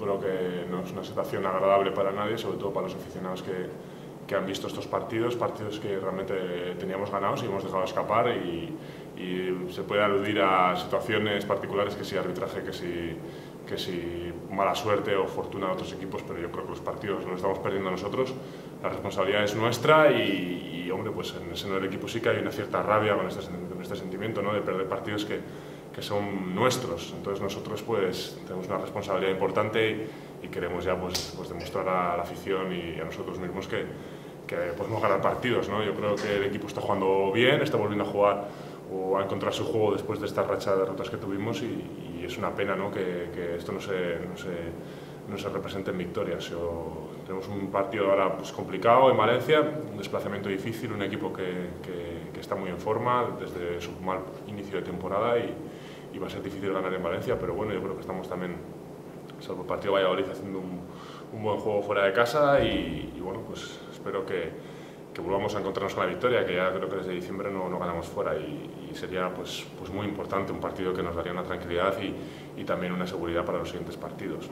creo que no es una situación agradable para nadie, sobre todo para los aficionados que han visto estos partidos que realmente teníamos ganados y hemos dejado escapar, y se puede aludir a situaciones particulares, que si arbitraje, que si mala suerte o fortuna de otros equipos, pero yo creo que los partidos los estamos perdiendo nosotros, la responsabilidad es nuestra y hombre, pues en el seno del equipo sí que hay una cierta rabia con este sentimiento, ¿no?, de perder partidos que son nuestros. Entonces nosotros pues tenemos una responsabilidad importante y queremos ya pues demostrar a la afición y a nosotros mismos que podemos ganar partidos, ¿no? Yo creo que el equipo está jugando bien, está volviendo a jugar o a encontrar su juego después de esta racha de derrotas que tuvimos, y es una pena, ¿no?, que esto no se represente en victorias. Tenemos un partido ahora pues complicado en Valencia, un desplazamiento difícil, un equipo que está muy en forma desde su mal inicio de temporada, y va a ser difícil ganar en Valencia, pero bueno, yo creo que estamos también, salvo el partido de Valladolid, haciendo un buen juego fuera de casa, y bueno, pues espero que volvamos a encontrarnos con la victoria, que ya creo que desde diciembre no ganamos fuera, y sería pues muy importante, un partido que nos daría una tranquilidad y también una seguridad para los siguientes partidos.